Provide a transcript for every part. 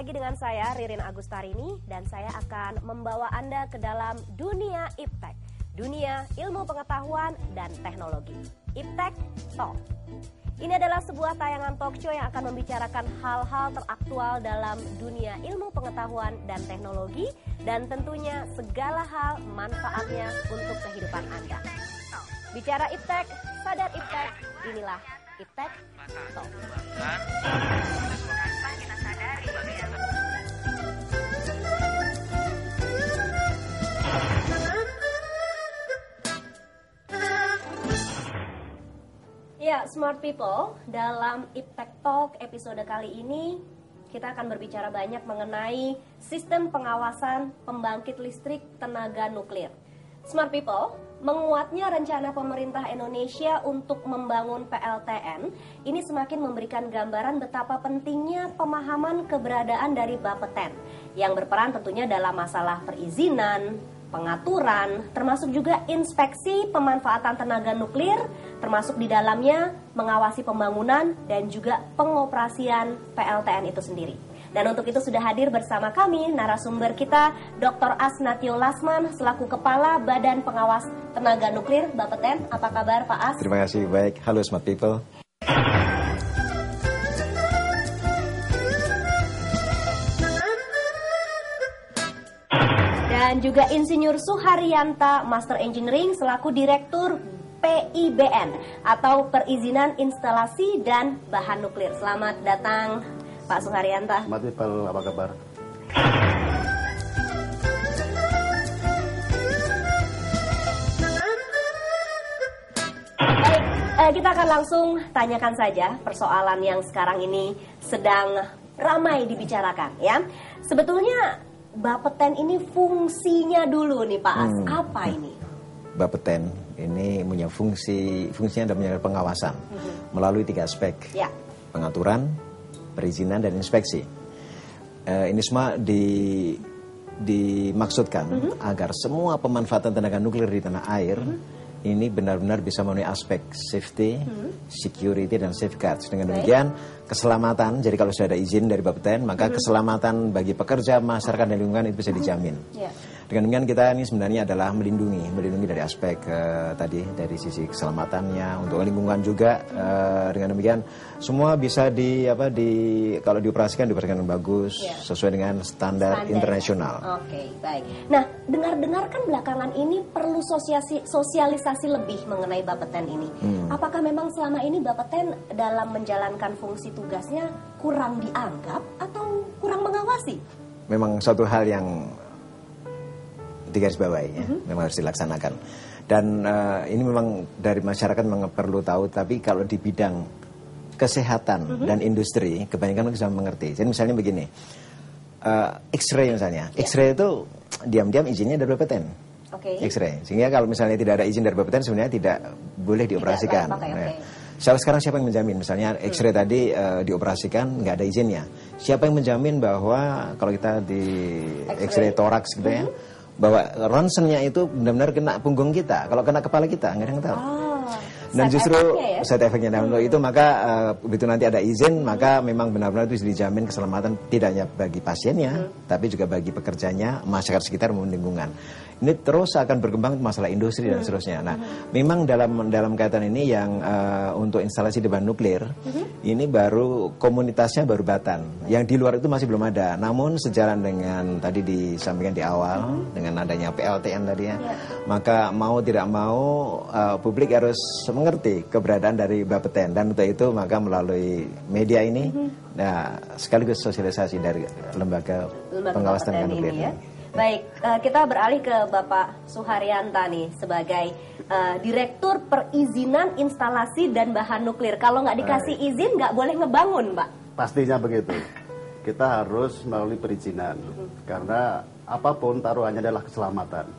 lagi dengan saya Ririn Agustarini dan saya akan membawa Anda ke dalam dunia Iptek, dunia ilmu pengetahuan dan teknologi. Iptek Talk. Ini adalah sebuah tayangan talk show yang akan membicarakan hal-hal teraktual dalam dunia ilmu pengetahuan dan teknologi dan tentunya segala hal manfaatnya untuk kehidupan Anda. Bicara Iptek, sadar Iptek, inilah Iptek Talk. Ya, smart people, dalam Iptek Talk episode kali ini kita akan berbicara banyak mengenai sistem pengawasan pembangkit listrik tenaga nuklir. Smart people, menguatnya rencana pemerintah Indonesia untuk membangun PLTN ini semakin memberikan gambaran betapa pentingnya pemahaman keberadaan dari Bapeten yang berperan tentunya dalam masalah perizinan, pengaturan, termasuk juga inspeksi pemanfaatan tenaga nuklir, termasuk di dalamnya mengawasi pembangunan dan juga pengoperasian PLTN itu sendiri. Dan untuk itu sudah hadir bersama kami narasumber kita Dr. Asnatio Lasman selaku Kepala Badan Pengawas Tenaga Nuklir Bapeten. Apa kabar Pak As? Terima kasih, baik. Halo smart people. Dan juga Insinyur Suharyanta Master Engineering selaku Direktur PIBN atau Perizinan Instalasi dan Bahan Nuklir. Selamat datang Pak Suharyanta. Smart people, apa kabar? Baik, kita akan langsung tanyakan saja persoalan yang sekarang ini sedang ramai dibicarakan ya. Sebetulnya Bapeten ini fungsinya dulu nih Pak As, apa ini? Bapeten ini punya fungsinya adalah pengawasan melalui 3 aspek, ya. Pengaturan, perizinan dan inspeksi. Ini semua dimaksudkan agar semua pemanfaatan tenaga nuklir di tanah air ini benar-benar bisa memenuhi aspek safety, security dan safeguards. Dengan demikian keselamatan, jadi kalau sudah ada izin dari Bapeten maka keselamatan bagi pekerja, masyarakat dan lingkungan itu bisa dijamin. Dengan demikian kita ini sebenarnya adalah melindungi dari aspek tadi dari sisi keselamatannya, untuk lingkungan juga. Dengan demikian semua bisa kalau dioperasikan dengan bagus, sesuai dengan standar internasional. Oke, baik. Nah, dengar-dengar kan belakangan ini perlu sosialisasi lebih mengenai Bapeten ini. Apakah memang selama ini Bapeten dalam menjalankan fungsi tugasnya kurang dianggap atau kurang mengawasi? Memang suatu hal yang digarisbawahi ya, memang harus dilaksanakan. Dan ini memang dari masyarakat memang perlu tahu, tapi kalau di bidang kesehatan dan industri kebanyakan bisa mengerti. Jadi misalnya begini, X-ray misalnya, X-ray itu diam-diam izinnya dari Bapeten. X-ray, sehingga kalau misalnya tidak ada izin dari Bapeten sebenarnya tidak boleh dioperasikan. Sekarang siapa yang menjamin? Misalnya X-ray tadi dioperasikan nggak ada izinnya. Siapa yang menjamin bahwa kalau kita di X-ray toraks gitu ya, bahwa ronsennya itu benar-benar kena punggung kita, kalau kena kepala kita nggak ada yang tahu. Dan justru side efeknya dan itu maka begitu nanti ada izin maka memang benar-benar itu dijamin keselamatan tidak hanya bagi pasiennya tapi juga bagi pekerjanya, masyarakat sekitar maupun lingkungan. Ini terus akan berkembang masalah industri dan seterusnya. Nah, memang dalam kaitan ini yang untuk instalasi di bahan nuklir ini baru komunitasnya baru Batan. Yang di luar itu masih belum ada. Namun sejalan dengan tadi disampaikan di awal dengan adanya PLTN tadi ya, maka mau tidak mau publik harus mengerti keberadaan dari Bapeten dan untuk itu maka melalui media ini sekaligus sosialisasi dari lembaga pengawas tenaga nuklir. Ya. Baik, kita beralih ke Bapak Suharyanta nih sebagai Direktur Perizinan Instalasi dan Bahan Nuklir. Kalau nggak dikasih izin nggak boleh ngebangun, Pak? Pastinya begitu. Kita harus melalui perizinan karena apapun taruhannya adalah keselamatan.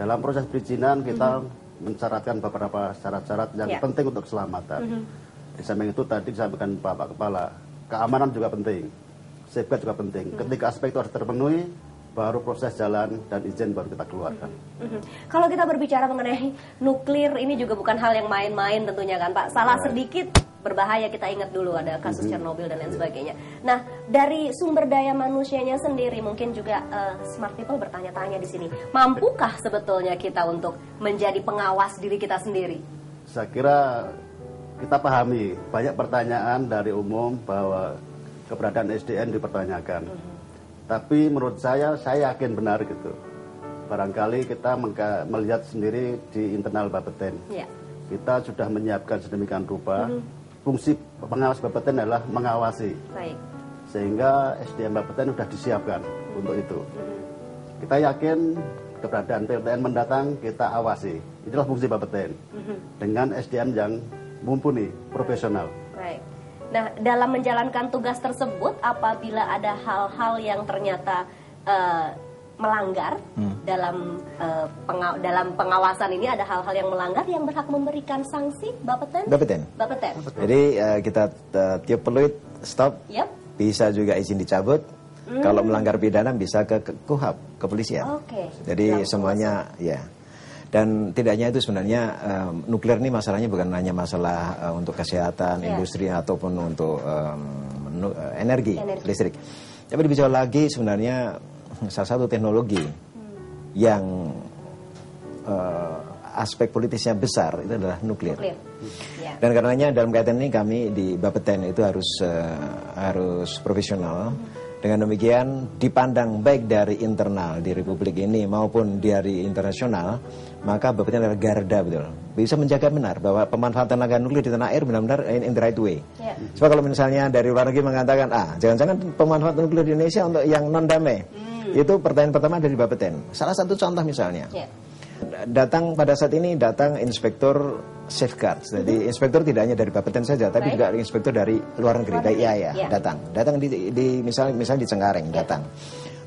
Dalam proses perizinan kita mensyaratkan beberapa syarat-syarat yang penting untuk keselamatan. Di samping itu tadi disampaikan Bapak Kepala, keamanan juga penting, safeguard juga penting. Ketika aspek itu harus terpenuhi, baru proses jalan dan izin baru kita keluarkan. Kalau kita berbicara mengenai nuklir ini juga bukan hal yang main-main tentunya kan Pak. Salah sedikit berbahaya. Kita ingat dulu ada kasus Chernobyl dan lain sebagainya. Nah, dari sumber daya manusianya sendiri, mungkin juga smart people bertanya-tanya di sini, mampukah sebetulnya kita untuk menjadi pengawas diri kita sendiri? Saya kira kita pahami banyak pertanyaan dari umum bahwa keberadaan SDM dipertanyakan. Tapi menurut saya yakin benar gitu. Barangkali kita melihat sendiri di internal Bapeten. Yeah. Kita sudah menyiapkan sedemikian rupa. Fungsi pengawas Bapeten adalah mengawasi. Baik. Sehingga SDM Bapeten sudah disiapkan untuk itu. Kita yakin keberadaan PLTN mendatang kita awasi. Itulah fungsi Bapeten. Dengan SDM yang mumpuni, profesional. Baik. Nah, dalam menjalankan tugas tersebut, apabila ada hal-hal yang ternyata melanggar dalam pengawasan ini, ada hal-hal yang melanggar yang berhak memberikan sanksi Bapeten? Bapeten. Jadi kita tiup peluit, stop. Yep. Bisa juga izin dicabut. Kalau melanggar pidana bisa ke KUHAP, kepolisian. Jadi semuanya ya. Dan tidak hanya itu, sebenarnya nuklir ini masalahnya bukan hanya masalah untuk kesehatan, industri ataupun untuk energi, listrik. Tapi lebih jauh lagi sebenarnya salah satu teknologi yang aspek politisnya besar itu adalah nuklir. Dan karenanya dalam kaitan ini kami di Bapeten itu harus profesional. Dengan demikian dipandang baik dari internal di Republik ini maupun dari internasional, maka Bapeten adalah garda betul. Bisa menjaga benar bahwa pemanfaatan tenaga nuklir di tanah air benar-benar in the right way. Sebab kalau misalnya dari luar negeri mengatakan, jangan-jangan pemanfaatan nuklir di Indonesia untuk yang non damai. Itu pertanyaan pertama dari Bapeten. Salah satu contoh misalnya, datang pada saat ini inspektur safeguard. Jadi inspektur tidak hanya dari Bapeten saja, tapi juga inspektur dari luar negeri, dari IAEA datang di misalnya di Cengkareng datang.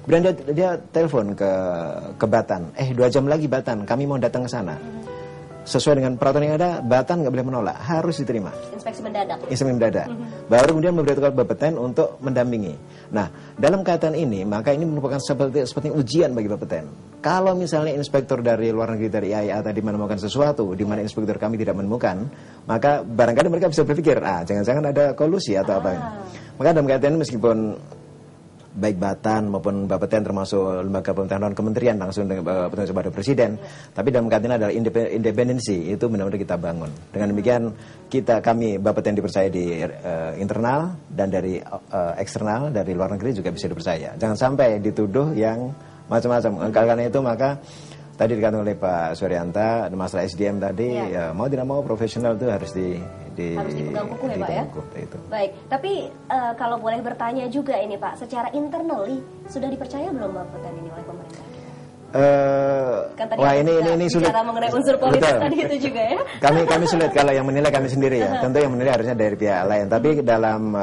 Kemudian dia telepon ke Batan, 2 jam lagi Batan, kami mau datang ke sana. Sesuai dengan peraturan yang ada, Batan nggak boleh menolak, harus diterima. Inspeksi mendadak. Baru kemudian memberitahukan Bapeten untuk mendampingi. Nah, dalam kaitan ini, maka ini merupakan seperti ujian bagi Bapeten. Kalau misalnya inspektur dari luar negeri dari IAEA tadi menemukan sesuatu di mana inspektur kami tidak menemukan, maka barangkali mereka bisa berpikir, jangan-jangan ada kolusi atau apa. Maka dalam kaitan ini meskipun baik Batan maupun Bapeten termasuk lembaga pemerintahan kementerian langsung petunjuk pada presiden, tapi dalam kaitan adalah independensi itu benar-benar kita bangun. Dengan demikian kami Bapeten dipercaya di internal dan dari eksternal dari luar negeri juga bisa dipercaya. Jangan sampai dituduh yang macam-macam. Karena itu maka tadi dikatakan oleh Pak Suryanta masalah SDM tadi mau tidak mau profesional itu harus dipegang kukuh ya Pak ya. Itu. Baik, tapi kalau boleh bertanya juga ini Pak, secara internally sudah dipercaya belum Bapeten ini oleh pemerintah? Kan tadi ini sulit. Bicara mengenai unsur politik tadi itu juga ya. Kami sulit kalau yang menilai kami sendiri ya. Tentu yang menilai harusnya dari pihak lain. Tapi dalam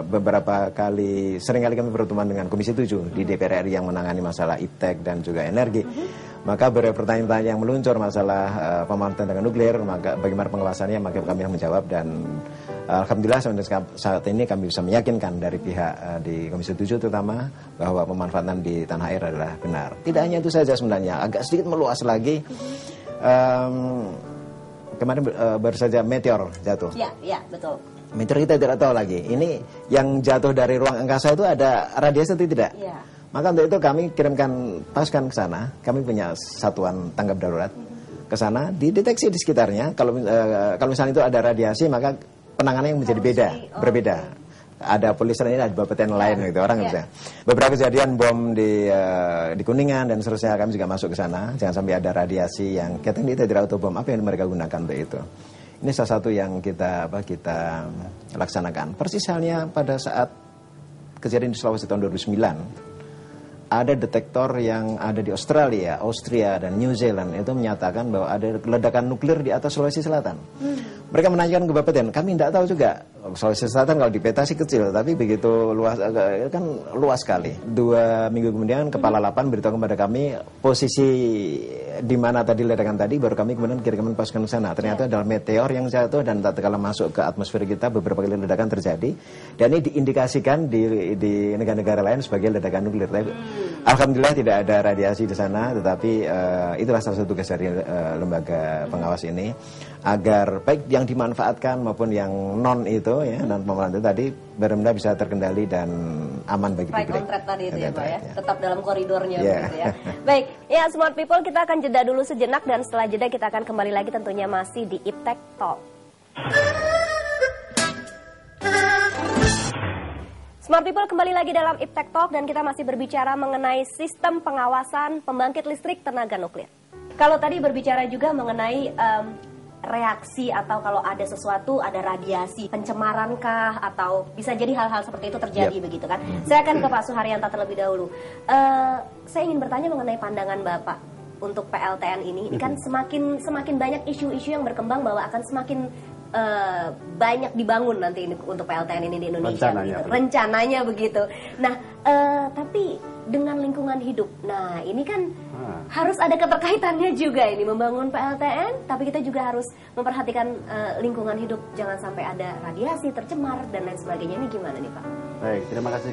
beberapa kali, seringkali kami bertemuan dengan Komisi 7 di DPR RI yang menangani masalah iptek dan juga energi. Maka beberapa pertanyaan yang meluncur masalah pemanfaatan tenaga nuklir, maka bagaimana pengawasannya, maka kami yang menjawab dan alhamdulillah saat ini kami bisa meyakinkan dari pihak di Komisi 7 terutama bahwa pemanfaatan di tanah air adalah benar. Tidak hanya itu saja sebenarnya, agak sedikit meluas lagi. Kemarin baru saja meteor jatuh. Ya, betul. Meteor kita tidak tahu lagi. Ini yang jatuh dari ruang angkasa itu ada radiasi atau tidak? Ya. Maka untuk itu kami kirimkan pasukan ke sana. Kami punya satuan tanggap darurat ke sana, dideteksi di sekitarnya. Kalau misalnya itu ada radiasi, maka penanganannya menjadi berbeda. Ada polisi lain, ada Bapeten lain gitu orang bisa. Beberapa kejadian bom di Kuningan dan seterusnya kami juga masuk ke sana. Jangan sampai ada radiasi yang kita tidak tahu bom apa yang mereka gunakan untuk itu. Ini salah satu yang kita laksanakan. Persis halnya pada saat kejadian di Sulawesi tahun 2009. Ada detektor yang ada di Australia, Austria, dan New Zealand itu menyatakan bahwa ada ledakan nuklir di atas Sulawesi Selatan. Mereka menanyakan ke Bapeten, kami tidak tahu juga. Sulawesi Selatan kalau dipeta sih kecil, tapi begitu luas, kan luas sekali. 2 minggu kemudian Kepala Lapan beritahu kepada kami posisi di mana tadi ledakan tadi, baru kami kemudian kirimkan pasukan ke sana. Ternyata adalah meteor yang jatuh dan tatkala masuk ke atmosfer kita beberapa kali ledakan terjadi. Dan ini diindikasikan di negara-negara lain sebagai ledakan nuklir. Alhamdulillah tidak ada radiasi di sana, tetapi itulah salah satu tugas dari lembaga pengawas ini, agar baik yang dimanfaatkan maupun yang non itu ya, non pemanfaatan itu tadi benar-benar bisa terkendali dan aman bagi right publik. on track tadi itu ya Pak ya, ya. tetap dalam koridornya Yeah. begitu ya. Baik, ya Smart People, kita akan jeda dulu sejenak dan setelah jeda kita akan kembali lagi tentunya masih di Iptek Talk. Smart People, kembali lagi dalam Iptek Talk dan kita masih berbicara mengenai sistem pengawasan pembangkit listrik tenaga nuklir. Kalau tadi berbicara juga mengenai reaksi atau kalau ada sesuatu, ada radiasi, pencemarankah atau bisa jadi hal-hal seperti itu terjadi begitu kan. Saya akan ke Pak Suharyanto terlebih dahulu. Saya ingin bertanya mengenai pandangan Bapak untuk PLTN ini. Ini kan semakin banyak isu-isu yang berkembang bahwa akan semakin banyak dibangun nanti ini untuk PLTN ini di Indonesia. Rencananya begitu. Nah, tapi dengan lingkungan hidup. Nah, ini kan harus ada keterkaitannya juga ini membangun PLTN, tapi kita juga harus memperhatikan lingkungan hidup, jangan sampai ada radiasi tercemar dan lain sebagainya. Ini gimana nih Pak? Baik, terima kasih.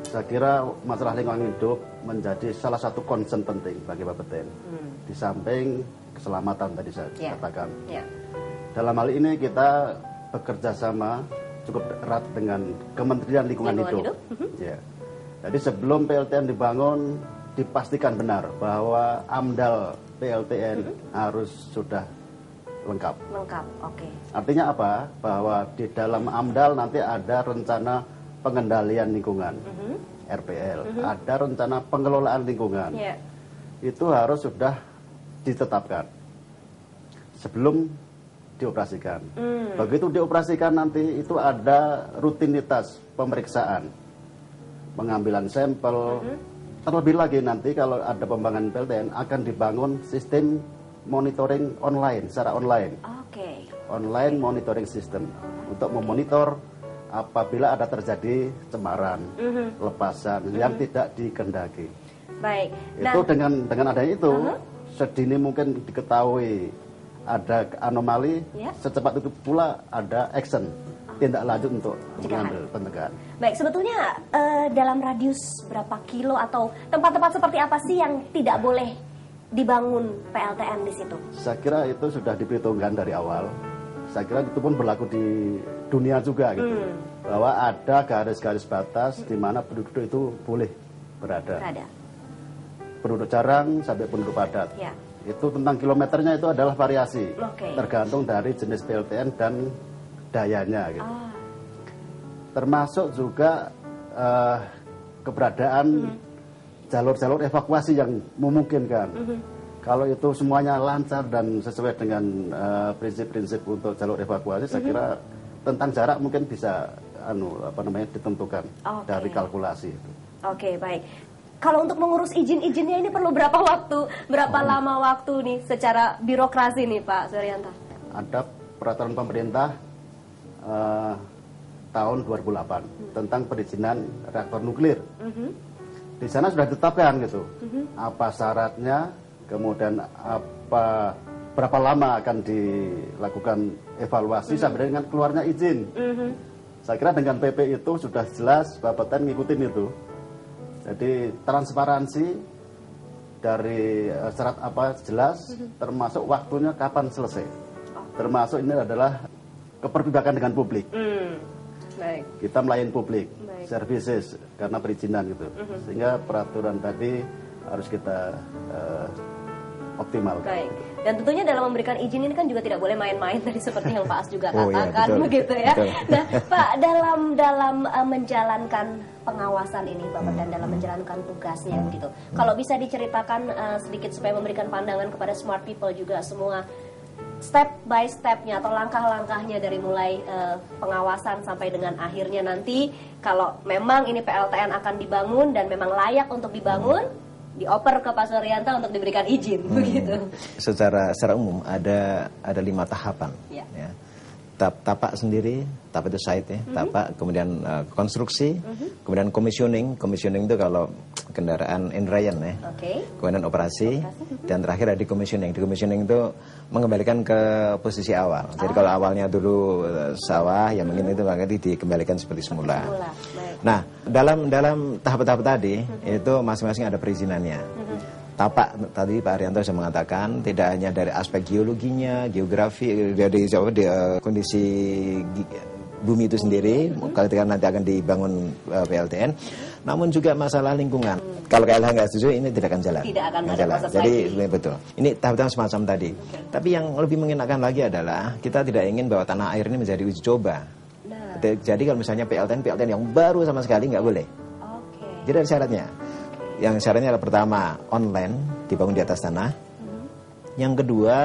Saya kira masalah lingkungan hidup menjadi salah satu concern penting bagi Bapeten. Di samping keselamatan tadi saya katakan. Dalam hal ini kita bekerja sama cukup erat dengan Kementerian Lingkungan Hidup. Ya. Jadi sebelum PLTN dibangun, dipastikan benar bahwa AMDAL PLTN harus sudah lengkap. Lengkap, oke. Artinya apa? Bahwa di dalam AMDAL nanti ada rencana pengendalian lingkungan, RPL, ada rencana pengelolaan lingkungan. Itu harus sudah ditetapkan sebelum dioperasikan. Begitu dioperasikan nanti itu ada rutinitas pemeriksaan, pengambilan sampel. Terlebih lagi nanti kalau ada pembangunan PLTN akan dibangun sistem monitoring online, secara online. Online monitoring system untuk memonitor apabila ada terjadi cemaran, lepasan yang tidak dikehendaki. Baik. Itu dengan adanya itu sedini mungkin diketahui ada anomali, secepat itu pula ada action, tindak lanjut untuk mengambil pencegahan. Baik, sebetulnya dalam radius berapa kilo atau tempat-tempat seperti apa sih yang tidak boleh dibangun PLTN di situ? Saya kira itu sudah diperhitungkan dari awal. Saya kira itu pun berlaku di dunia juga gitu. Bahwa ada garis-garis batas di mana penduduk itu boleh berada. Penduduk jarang sampai penduduk padat. Itu tentang kilometernya itu adalah variasi, tergantung dari jenis PLTN dan dayanya gitu. Termasuk juga keberadaan jalur-jalur evakuasi yang memungkinkan. Kalau itu semuanya lancar dan sesuai dengan prinsip-prinsip untuk jalur evakuasi, saya kira tentang jarak mungkin bisa ditentukan dari kalkulasi itu. Baik. Kalau untuk mengurus izin-izinnya ini perlu berapa waktu, berapa lama waktu nih secara birokrasi nih Pak Suharyanto? Ada peraturan pemerintah tahun 2008 tentang perizinan reaktor nuklir. Di sana sudah ditetapkan gitu, apa syaratnya, kemudian berapa lama akan dilakukan evaluasi sampai dengan keluarnya izin. Saya kira dengan PP itu sudah jelas, Bapeten ngikutin itu. Jadi transparansi dari syarat apa jelas, termasuk waktunya kapan selesai. Termasuk ini adalah keperpihakan dengan publik. Kita melayani publik, services karena perizinan gitu. Sehingga peraturan tadi harus kita optimalkan. Baik. Dan tentunya dalam memberikan izin ini kan juga tidak boleh main-main tadi seperti yang Pak As juga katakan begitu ya. Nah, Pak, dalam menjalankan pengawasan ini Bapeten dalam menjalankan tugasnya begitu. Kalau bisa diceritakan sedikit supaya memberikan pandangan kepada Smart People juga semua step by stepnya atau langkah-langkahnya dari mulai pengawasan sampai dengan akhirnya nanti kalau memang ini PLTN akan dibangun dan memang layak untuk dibangun, dioper ke Pak Suharyanto untuk diberikan izin begitu. Secara umum ada 5 tahapan. Ya. Tapak sendiri, tapak itu site ya, tapak, kemudian konstruksi, kemudian commissioning itu kalau kendaraan Indrayan ya, kemudian operasi, dan terakhir ada decommissioning. Decommissioning itu mengembalikan ke posisi awal. Jadi kalau awalnya dulu sawah, ya mungkin itu makanya dikembalikan seperti semula. Nah, dalam tahap-tahap tadi itu masing-masing ada perizinannya. Tapak tadi Pak Arianto sudah mengatakan tidak hanya dari aspek geologinya, geografi, dari kondisi bumi itu sendiri, ketika nanti akan dibangun PLTN, namun juga masalah lingkungan. Kalau KLH nggak setuju, ini tidak akan jalan. Tidak akan ada jalan. proses Jadi lagi. betul. Ini tahap-tahap semacam tadi. Tapi yang lebih mengenakan lagi adalah kita tidak ingin bahwa tanah air ini menjadi uji coba. Nah, Jadi kalau misalnya PLTN yang baru sama sekali nggak boleh. oke. Jadi ada syaratnya. Yang syaratnya adalah pertama online, dibangun di atas tanah. Yang kedua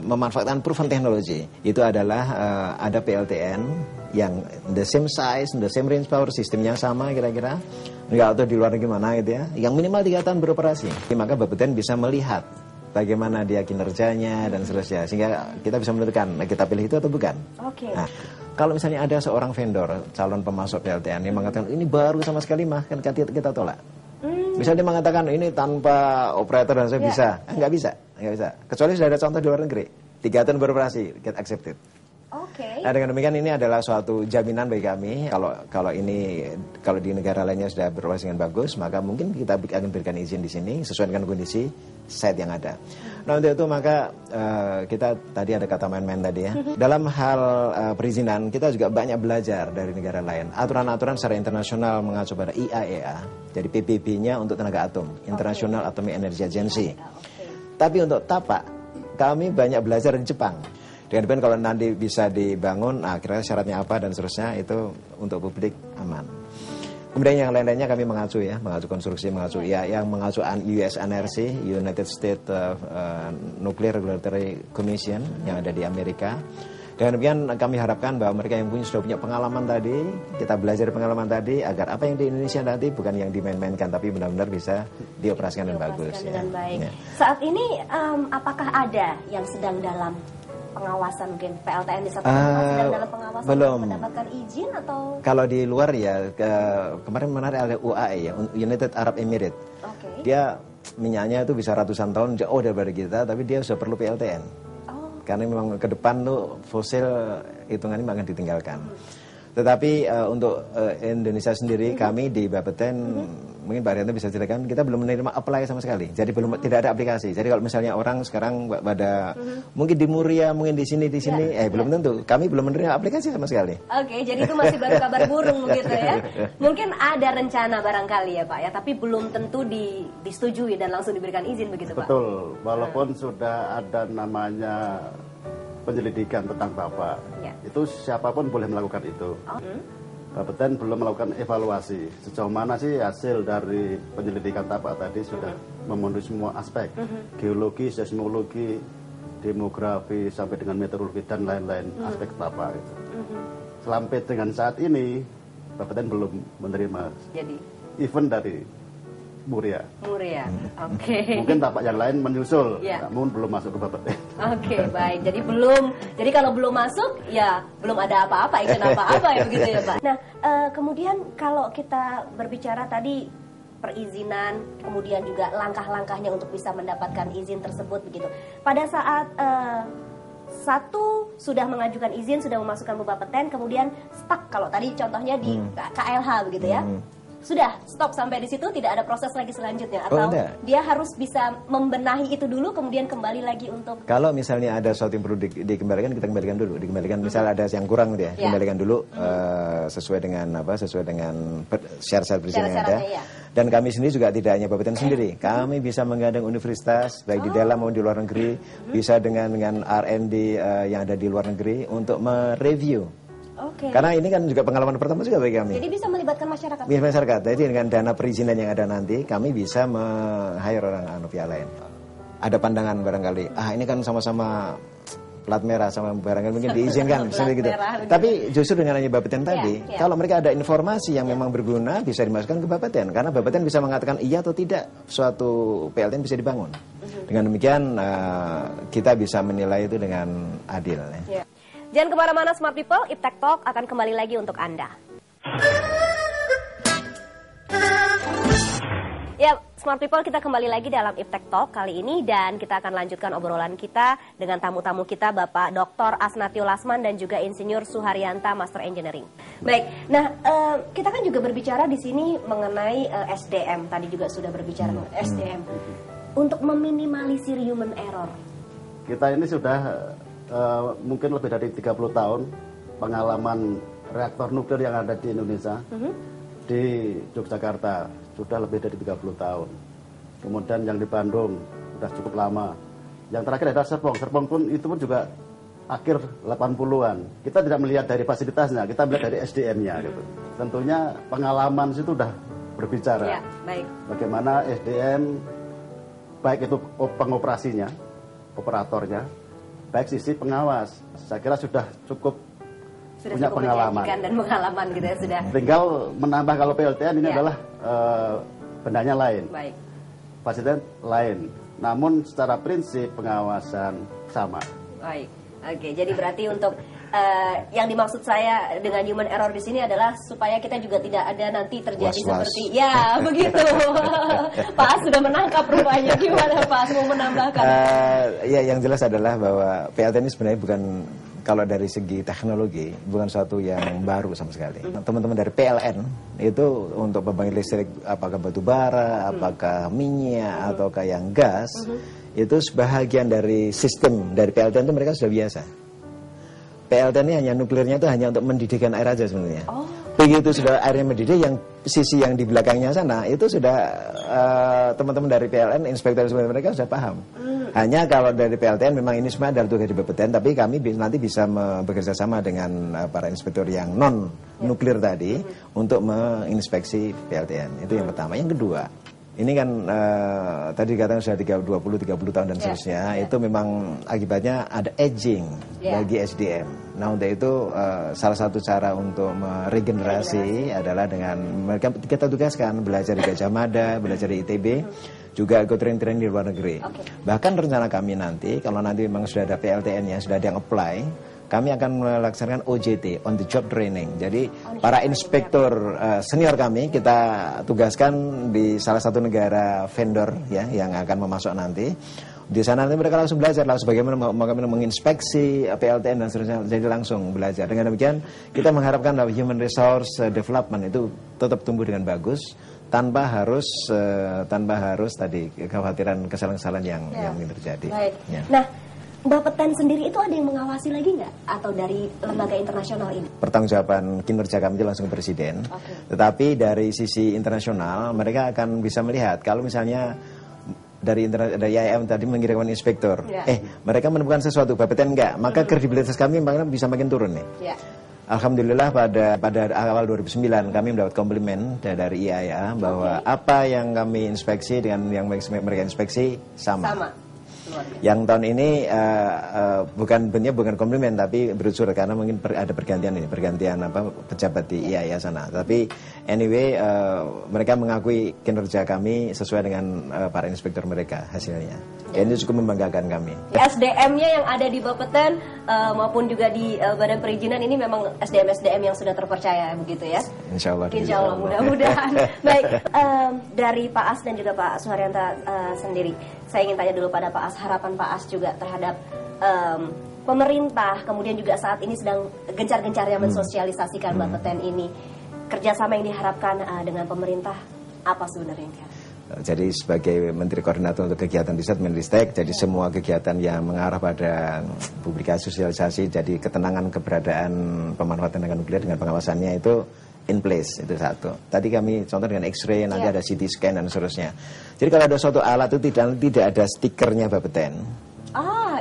memanfaatkan proven teknologi. Itu adalah ada PLTN yang the same size, the same range power, sistemnya sama kira-kira. Enggak atau di luar negeri mana gitu ya. Yang minimal 3 tahun beroperasi. Maka Bapeten bisa melihat bagaimana dia kinerjanya dan seterusnya. Sehingga kita bisa menentukan kita pilih itu atau bukan. Oke. Nah, kalau misalnya ada seorang vendor, calon pemasok PLTN yang mengatakan ini baru sama sekali mah, kan kita tolak. Bisa dia mengatakan ini tanpa operator dan saya bisa. Nggak bisa. Kecuali sudah ada contoh di luar negeri. 3 tahun beroperasi, get accepted. Oke. Nah, dengan demikian ini adalah suatu jaminan bagi kami. Kalau di negara lainnya sudah beroperasi dengan bagus, maka mungkin kita akan berikan izin di sini sesuai dengan kondisi site yang ada. Nah, untuk itu maka kita tadi ada kata main-main tadi ya. Dalam hal perizinan kita juga banyak belajar dari negara lain. Aturan-aturan secara internasional mengacu pada IAEA, jadi PBB-nya untuk tenaga atom, International Atomic Energy Agency. Tapi untuk tapak, kami banyak belajar di Jepang. Dengan kalau nanti bisa dibangun, kira-kira syaratnya apa dan seterusnya, itu untuk publik aman. Kemudian yang lain-lainnya kami mengacu konstruksi, yang mengacu US NRC, United States Nuclear Regulatory Commission yang ada di Amerika. Dengan demikian kami harapkan bahwa mereka yang sudah punya pengalaman tadi, kita belajar dari pengalaman tadi agar apa yang di Indonesia nanti bukan yang dimain-mainkan, tapi benar-benar bisa dioperasikan dengan bagus. Dengan baik. Ya. Saat ini apakah ada yang sedang dalam pengawasan, mungkin PLTN di satu tempat sedang dalam pengawasan belum mendapatkan izin atau? Kalau di luar ya kemarin menarik oleh UAE ya, United Arab Emirates. Okay. Dia minyaknya itu bisa ratusan tahun jauh daripada kita, tapi dia sudah perlu PLTN. Karena memang ke depan tuh fosil hitungannya akan ditinggalkan. Tetapi untuk Indonesia sendiri, kami di Bapeten, mungkin Pak Arianto bisa ceritakan, kita belum menerima apply sama sekali. Jadi tidak ada aplikasi. Jadi kalau misalnya orang sekarang pada mungkin di Muria, mungkin di sini, belum tentu. Kami belum menerima aplikasi sama sekali. Oke, jadi itu masih baru kabar burung begitu ya. Mungkin ada rencana barangkali ya Pak ya, tapi belum tentu disetujui dan langsung diberikan izin begitu Pak. Betul, walaupun sudah ada namanya penyelidikan tentang tapak, itu siapapun boleh melakukan itu. Bapeten belum melakukan evaluasi sejauh mana sih hasil dari penyelidikan tapak tadi sudah memenuhi semua aspek, geologi, seismologi, demografi sampai dengan meteorologi dan lain-lain aspek tapak itu. Sampai dengan saat ini Bapeten belum menerima event dari Muria. Oke. Mungkin tapak yang lain menyusul, namun belum masuk ke Bapeten. Oke, baik. Jadi kalau belum masuk, ya belum ada apa-apa, izin apa-apa ya begitu ya Pak. Nah, kemudian kalau kita berbicara tadi perizinan, kemudian juga langkah-langkahnya untuk bisa mendapatkan izin tersebut begitu. Pada saat satu sudah mengajukan izin, sudah memasukkan Bapeten, kemudian stuck kalau tadi contohnya di KLH begitu ya. Sudah stop sampai di situ, tidak ada proses lagi selanjutnya atau dia harus bisa membenahi itu dulu kemudian kembali lagi untuk. Kalau misalnya ada sesuatu yang perlu dikembalikan, kita kembalikan dulu. Misal ada yang kurang dia, kembalikan dulu sesuai dengan syarat-syarat perizinan yang ada. Dan kami sendiri juga tidak hanya Bapeten sendiri. Kami bisa menggandeng universitas baik di dalam maupun di luar negeri, bisa dengan R&D yang ada di luar negeri untuk mereview. Karena ini kan juga pengalaman pertama juga bagi kami. Jadi bisa melibatkan masyarakat. Jadi dengan dana perizinan yang ada nanti, kami bisa meng-hire orang pihak lain. Ada pandangan barangkali, ini kan sama-sama plat merah sama barangkali mungkin diizinkan gitu. Tapi justru dengan hanya Bapeten tadi, kalau mereka ada informasi yang memang berguna bisa dimasukkan ke Bapeten, karena Bapeten bisa mengatakan iya atau tidak suatu PLTN bisa dibangun. Dengan demikian kita bisa menilai itu dengan adil. Jangan kemana-mana Smart People, Iptek Talk akan kembali lagi untuk Anda. Ya, Smart People, kita kembali lagi dalam Iptek Talk kali ini dan kita akan lanjutkan obrolan kita dengan tamu-tamu kita, Bapak Dr. Asnatio Lasman dan juga Insinyur Suharyanta, Master Engineering. Baik, nah kita kan juga berbicara di sini mengenai SDM, tadi juga sudah berbicara mengenai SDM. Untuk meminimalisir human error. Kita ini sudah mungkin lebih dari 30 tahun pengalaman reaktor nuklir yang ada di Indonesia, di Yogyakarta. Sudah lebih dari 30 tahun. Kemudian yang di Bandung sudah cukup lama. Yang terakhir adalah Serpong. Serpong pun itu pun juga akhir 80-an. Kita tidak melihat dari fasilitasnya, kita melihat dari SDM-nya gitu. Tentunya pengalaman itu sudah berbicara. Ya, baik. Bagaimana SDM baik itu pengoperasinya, operatornya, baik sisi pengawas. Saya kira sudah cukup punya pengalaman dan pengalaman gitu ya sudah. Tinggal menambah kalau PLTN ini adalah bendanya lain, baik. Fasilitas lain. Namun secara prinsip pengawasan sama. Baik, oke. Jadi berarti untuk yang dimaksud saya dengan human error di sini adalah supaya kita juga tidak ada nanti terjadi seperti ya begitu. Pak As sudah menangkap rupanya. Gimana Pak As mau menambahkan? Ya yang jelas adalah bahwa PLTN ini sebenarnya bukan, kalau dari segi teknologi bukan suatu yang baru sama sekali. Teman-teman dari PLN itu untuk pembangkit listrik apakah batu bara, apakah minyak, ataukah yang gas, itu sebahagian dari sistem dari PLTN itu mereka sudah biasa. PLTN ini hanya nuklirnya itu hanya untuk mendidihkan air aja sebenarnya. Begitu sudah airnya mendidih, yang sisi yang di belakangnya sana itu sudah teman-teman dari PLN, inspektor mereka sudah paham. Hanya kalau dari PLTN memang ini semua adalah tugas di BPTN, tapi kami nanti bisa bekerja sama dengan para inspektor yang non nuklir tadi untuk menginspeksi PLTN. Itu yang pertama. Yang kedua, ini kan tadi dikatakan sudah 20-30 tahun dan seterusnya, itu memang akibatnya ada aging bagi SDM. Nah untuk itu salah satu cara untuk meregenerasi adalah dengan mereka kita tugaskan belajar di Gajah Mada, belajar di ITB, juga ikut training di luar negeri. Bahkan rencana kami nanti, kalau nanti memang sudah ada PLTN-nya, sudah ada yang apply, kami akan melaksanakan OJT, on the job training. Jadi para inspektur senior kami kita tugaskan di salah satu negara vendor ya yang akan memasok nanti. Di sana nanti mereka langsung belajar langsung bagaimana menginspeksi PLTN dan seterusnya. Jadi langsung belajar. Dengan demikian kita mengharapkan bahwa human resource development itu tetap tumbuh dengan bagus tanpa harus tadi kekhawatiran kesalahan-kesalahan yang terjadi. Baik. Ya. Nah, Bapeten sendiri itu ada yang mengawasi lagi nggak? Atau dari lembaga internasional ini? Pertanggungjawaban kinerja kami itu langsung ke Presiden. Tetapi dari sisi internasional mereka akan bisa melihat kalau misalnya dari IAIM tadi mengirimkan inspektor, mereka menemukan sesuatu, Bapeten enggak, maka kredibilitas kami bisa makin turun nih. Alhamdulillah pada awal 2009 kami mendapat komplimen dari IAIA bahwa apa yang kami inspeksi dengan yang mereka inspeksi sama. Yang tahun ini bukan komplimen tapi berunsur karena mungkin ada pergantian pejabat di IAIA sana. Tapi anyway mereka mengakui kinerja kami sesuai dengan para inspektur mereka hasilnya. Ini cukup membanggakan kami. SDM-nya yang ada di Bapeten maupun juga di Badan Perizinan ini memang SDM yang sudah terpercaya begitu ya? Insya Allah mudah-mudahan. Baik, dari Pak As dan juga Pak Suharyanta sendiri, saya ingin tanya dulu pada Pak As, harapan Pak As juga terhadap pemerintah, kemudian juga saat ini sedang gencar-gencarnya mensosialisasikan Bapeten ini. Kerjasama yang diharapkan dengan pemerintah apa sebenarnya? Jadi sebagai Menteri Koordinator untuk kegiatan riset Menristek, jadi semua kegiatan yang mengarah pada publikasi sosialisasi, jadi ketenangan keberadaan pemanfaatan tenaga nuklir dengan pengawasannya itu in place, itu satu. Tadi kami contoh dengan X-ray, nanti ada CT scan dan seterusnya. Jadi kalau ada suatu alat itu tidak ada stikernya Bapeten.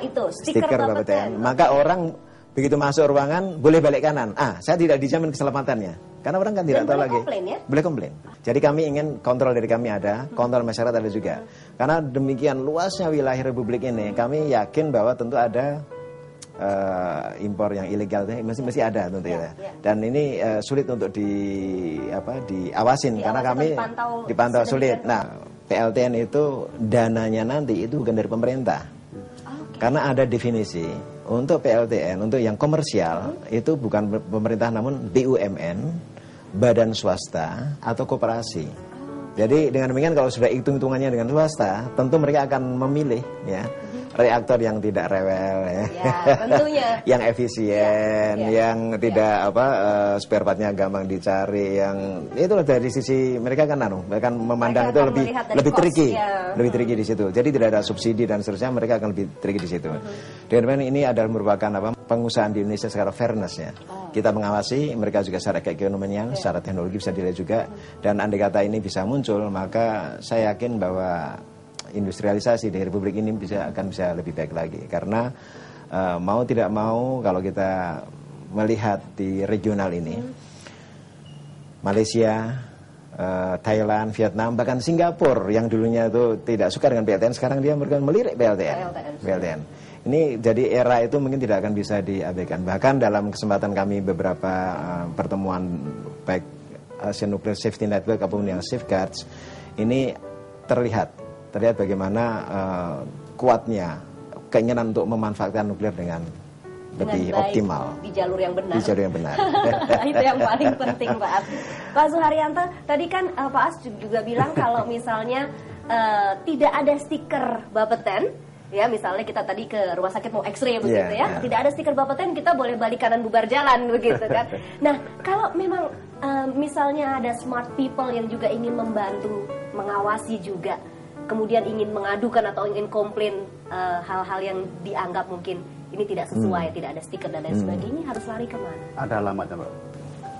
Itu stiker Bapeten. Maka orang begitu masuk ruangan boleh balik kanan. Saya tidak dijamin keselamatannya. Karena orang kan tidak tahu lagi. Komplain, ya? Boleh komplain. Jadi kami ingin kontrol dari kami ada, kontrol masyarakat ada juga. Karena demikian luasnya wilayah Republik ini, kami yakin bahwa tentu ada impor yang ilegal, mesti ada tentu ya. Dan ini sulit untuk diawasin karena kami dipantau sulit. Nah, PLTN itu dananya nanti itu bukan dari pemerintah. Karena ada definisi untuk PLTN, untuk yang komersial itu bukan pemerintah namun BUMN, badan swasta atau koperasi. Jadi dengan demikian kalau sudah hitung-hitungannya dengan swasta, tentu mereka akan memilih ya reaktor yang tidak rewel ya, tentunya. yang efisien, yang tidak spare partnya gampang dicari, yang itu dari sisi mereka kan akan memandang itu lebih tricky di situ. Jadi tidak ada subsidi dan seterusnya, mereka akan lebih tricky di situ. Dan ini adalah merupakan pengusahaan di Indonesia secara fairness ya. Kita mengawasi mereka juga secara keekonomian, secara teknologi bisa dilihat juga. Dan andai kata ini bisa muncul, maka saya yakin bahwa industrialisasi di Republik ini akan bisa lebih baik lagi. Karena mau tidak mau kalau kita melihat di regional ini, Malaysia, Thailand, Vietnam, bahkan Singapura yang dulunya itu tidak suka dengan PLTN, sekarang dia melirik PLTN. Ini jadi era itu mungkin tidak akan bisa diabaikan. Bahkan dalam kesempatan kami beberapa pertemuan baik Asian Nuclear Safety Network ataupun yang Safeguards, ini terlihat bagaimana kuatnya keinginan untuk memanfaatkan nuklir dengan lebih optimal di jalur yang benar. Itu yang paling penting, Pak As. Pak Suharyanto, tadi kan Pak As juga bilang kalau misalnya tidak ada stiker Bapeten. Ya, misalnya kita tadi ke rumah sakit mau X-ray begitu ya, tidak ada stiker Bapeten, kita boleh balik kanan bubar jalan begitu kan. Nah, kalau memang misalnya ada smart people yang juga ingin membantu mengawasi juga, kemudian ingin mengadukan atau ingin komplain hal-hal yang dianggap mungkin ini tidak sesuai, tidak ada stiker dan lain sebagainya, harus lari kemana? Ada alamatnya, Pak.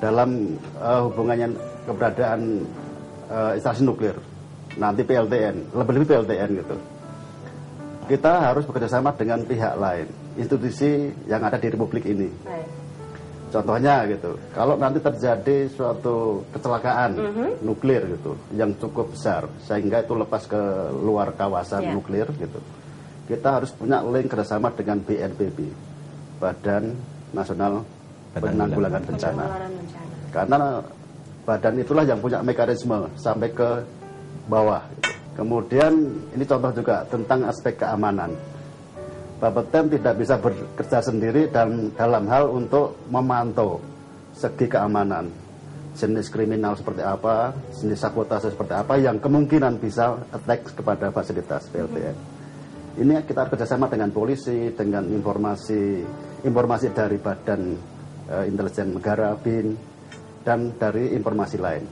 Dalam hubungannya keberadaan instalasi nuklir, nanti PLTN, lebih-lebih PLTN gitu. Kita harus bekerjasama dengan pihak lain, institusi yang ada di Republik ini. Contohnya gitu, kalau nanti terjadi suatu kecelakaan nuklir gitu, yang cukup besar, sehingga itu lepas ke luar kawasan nuklir gitu, kita harus punya link kerjasama dengan BNPB, Badan Nasional Penanggulangan Bencana. Karena badan itulah yang punya mekanisme sampai ke bawah. Gitu. Kemudian ini contoh juga tentang aspek keamanan. Bapeten tidak bisa bekerja sendiri dalam hal untuk memantau segi keamanan. Jenis kriminal seperti apa, jenis sabotase seperti apa yang kemungkinan bisa attack kepada fasilitas PLTN. Ini kita kerjasama dengan polisi, dengan informasi dari Badan Intelijen Negara, BIN, dan dari informasi lain.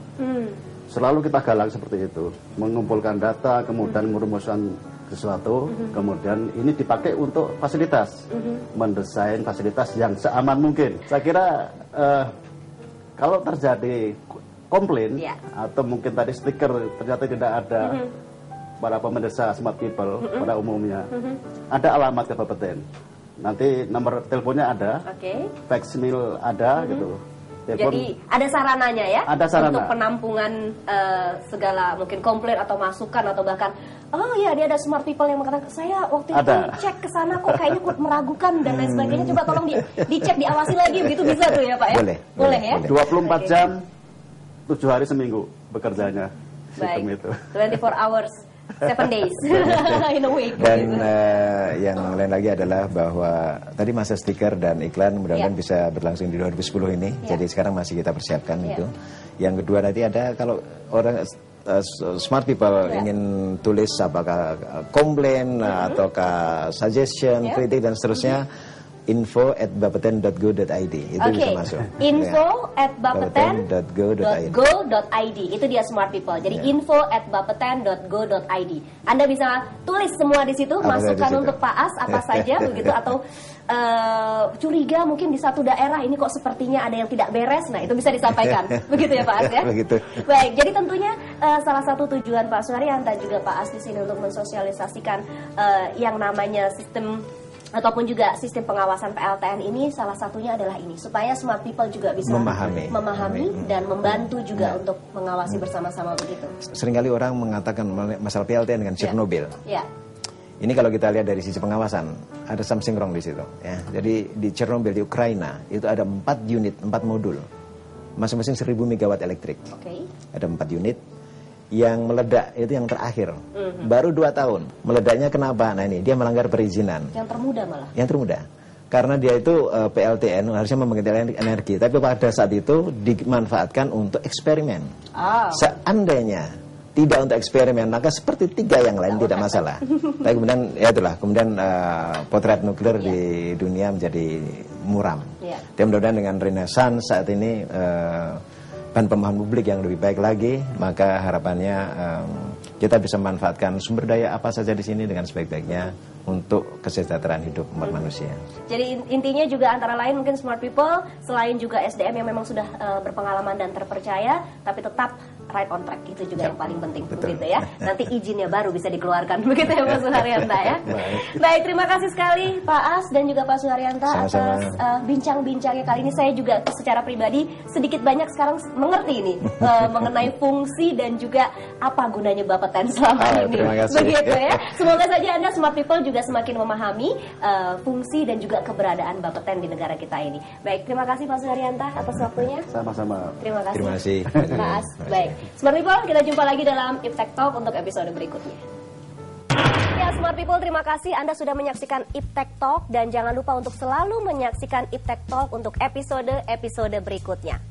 Selalu kita galang seperti itu, mengumpulkan data, kemudian merumuskan sesuatu, kemudian ini dipakai untuk fasilitas, mendesain fasilitas yang seaman mungkin. Saya kira kalau terjadi komplain atau mungkin tadi stiker ternyata tidak ada para pemirsa smart people pada umumnya, ada alamat ke Bapeten. Nanti nomor teleponnya ada, faxmail ada gitu. Telepon. Jadi ada sarananya ya, ada sarana untuk penampungan segala mungkin komplain atau masukan atau bahkan dia ada smart people yang mengatakan saya waktu itu cek ke sana kok kayaknya meragukan dan lain sebagainya, coba tolong dicek, diawasi lagi, begitu bisa tuh ya Pak ya? Boleh ya? 24 jam 7 hari seminggu bekerjanya sistem itu. 24 hours 7 days in a week. Dan yang lain lagi adalah bahwa tadi masa stiker dan iklan mudah-mudahan bisa berlangsung di 2010 ini. Jadi sekarang masih kita persiapkan itu. Yang kedua nanti ada kalau orang smart people ingin tulis apakah komplain ataukah suggestion, kritik dan seterusnya, info@bapeten.go.id itu bisa masuk. info@bapeten.go.id itu dia smart people. Jadi info@bapeten.go.id. Anda bisa tulis semua di situ, masukkan untuk Pak As apa saja begitu, atau curiga mungkin di satu daerah ini kok sepertinya ada yang tidak beres. Nah, itu bisa disampaikan. Begitu ya Pak As ya? Begitu. Baik, jadi tentunya salah satu tujuan Pak Suharyanto juga Pak As di sini untuk mensosialisasikan yang namanya sistem ataupun juga sistem pengawasan PLTN ini, salah satunya adalah ini, supaya smart people juga bisa memahami dan membantu juga untuk mengawasi bersama-sama begitu. Seringkali orang mengatakan masalah PLTN dengan Chernobyl. Ini kalau kita lihat dari sisi pengawasan, ada something wrong di situ. Ya. Jadi di Chernobyl di Ukraina itu ada 4 unit, 4 modul, masing-masing 1000 megawatt elektrik. Ada 4 unit. Yang meledak itu yang terakhir, baru 2 tahun. Meledaknya kenapa? Nah ini dia melanggar perizinan. Yang termuda malah. Yang termuda, karena dia itu PLTN harusnya membangkitkan energi, tapi pada saat itu dimanfaatkan untuk eksperimen. Seandainya tidak untuk eksperimen, maka seperti 3 yang lain tidak masalah. Tapi kemudian ya itulah, kemudian potret nuklir di dunia menjadi muram. Dan mudah-mudahan dengan renaissance saat ini dan pemahaman publik yang lebih baik lagi, maka harapannya kita bisa memanfaatkan sumber daya apa saja di sini dengan sebaik-baiknya untuk kesejahteraan hidup umat manusia. Jadi intinya juga antara lain mungkin smart people, selain juga SDM yang memang sudah berpengalaman dan terpercaya, tapi tetap right on track, itu juga yang paling penting. Begitu ya. Nanti izinnya baru bisa dikeluarkan, begitu ya Pak Suharyanta ya. Baik, terima kasih sekali Pak As dan juga Pak Suharyanta atas bincang-bincangnya kali ini. Saya juga secara pribadi sedikit banyak sekarang mengerti ini mengenai fungsi dan juga apa gunanya Bapeten selama ini. Begitu ya. Semoga saja Anda smart people juga semakin memahami fungsi dan juga keberadaan Bapeten di negara kita ini. Baik, terima kasih Pak Suharyanta atas waktunya. Sama-sama. Terima kasih. Terima kasih. Pak As. Baik. Smart People, kita jumpa lagi dalam Iptek Talk untuk episode berikutnya. Ya, Smart People, terima kasih Anda sudah menyaksikan Iptek Talk dan jangan lupa untuk selalu menyaksikan Iptek Talk untuk episode-episode berikutnya.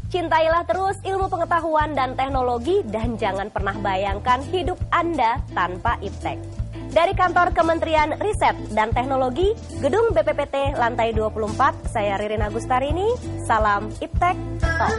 Cintailah terus ilmu pengetahuan dan teknologi dan jangan pernah bayangkan hidup Anda tanpa Iptek. Dari kantor Kementerian Riset dan Teknologi, Gedung BPPT lantai 24, saya Ririn Agustarini. Salam Iptek Talk.